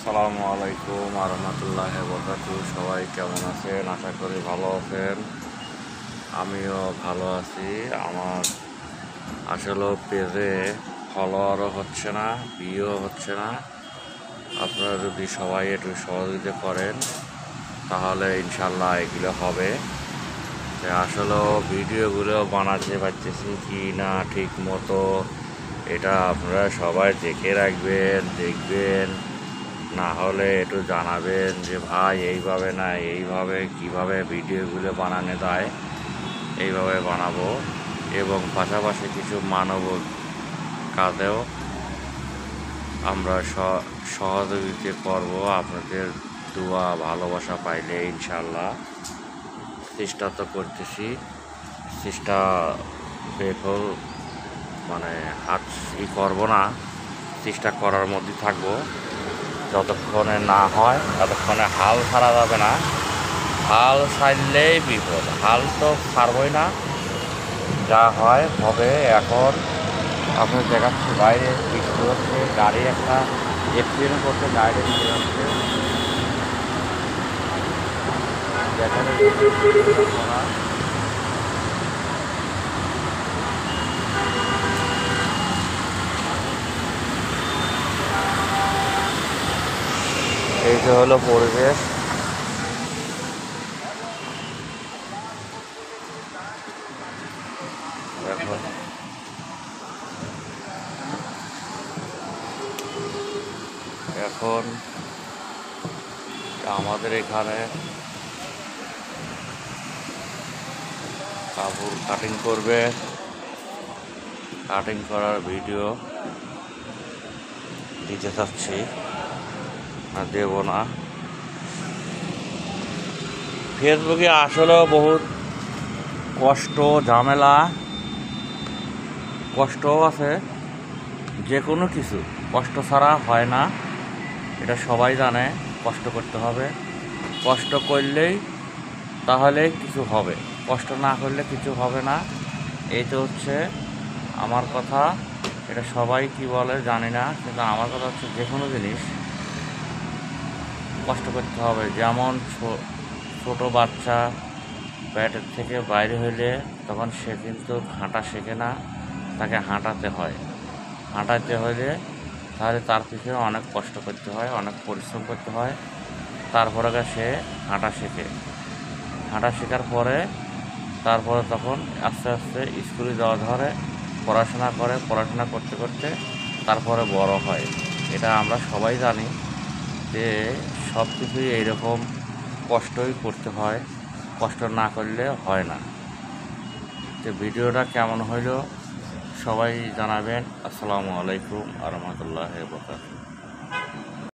আসসালামু আলাইকুম রহমতুল্লাহি ওয়া বারাকাতুহু। সবাই কেমন আছেন? আশা করি ভালো আছেন। আমিও ভালো আছি। আমার আসলে পেজে ফলোয়ারও হচ্ছে না, ভিউও হচ্ছে না। আপনারা যদি সবাই একটু সহযোগিতা করেন তাহলে ইনশাল্লাহ এগুলো হবে। আসলেও ভিডিওগুলো বানাতে পারতেছি কি না ঠিক মতো, এটা আপনারা সবাই দেখে রাখবেন, দেখবেন। না হলে একটু জানাবেন যে ভাই এইভাবে না এইভাবে কিভাবে ভিডিওগুলো বানানো যায়, এইভাবে বানাবো। এবং পাশাপাশি কিছু মানব কাজেও আমরা সহযোগিতা করব। আপনাদের দোয়া ভালোবাসা পাইলে ইনশাল্লাহ চেষ্টা তো করতেছি, চেষ্টা বেফল হাত করবো না, চেষ্টা করার মধ্যে থাকবো। যতক্ষণে না হয় ততক্ষণে হাল ছাড়া যাবে না। হাল ছাড়লেই বিপদ, হাল তো ছাড়বই না, যা হয় হবে। এখন আপনি দেখাচ্ছি বাইরে বৃষ্টি হচ্ছে, গাড়ি একটা অ্যাক্সিডেন্ট করতে গাড়ি নিয়ে যাচ্ছে। এই যে হলো পরিবেশ। এখন আমাদের এখানে কাপড় কাটিং করবে, কাটিং করার ভিডিও দিতে চাচ্ছি, আর দেব না। ফেসবুকে আসলেও বহুত কষ্ট, ঝামেলা, কষ্টও আছে। যে কোনো কিছু কষ্ট ছাড়া হয় না, এটা সবাই জানে। কষ্ট করতে হবে, কষ্ট করলেই তাহলে কিছু হবে, কষ্ট না করলে কিছু হবে না। এই তো হচ্ছে আমার কথা। এটা সবাই কি বলে জানি না, কিন্তু আমার কথা হচ্ছে যে কোনো জিনিস কষ্ট করতে হবে। যেমন ছোটো বাচ্চা পেটের থেকে বাইরে হইলে তখন সে কিন্তু হাঁটা শেখে না, তাকে হাঁটাতে হয়। হাঁটাতে হলে তাহলে তার পিছনে অনেক কষ্ট করতে হয়, অনেক পরিশ্রম করতে হয়, তারপরে সে হাঁটা শেখে। হাঁটা শেখার পরে তারপরে তখন আস্তে আস্তে স্কুলে যাওয়া ধরে, পড়াশোনা করে, পড়াশোনা করতে করতে তারপরে বড় হয়। এটা আমরা সবাই জানি যে সব কিছুই এইরকম কষ্টই করতে হয়, কষ্ট না করলে হয় না। তো ভিডিওটা কেমন হইল সবাই জানাবেন। আসসালামু আলাইকুম রহমতুল্লাহি ওয়া বারাকাতুহু।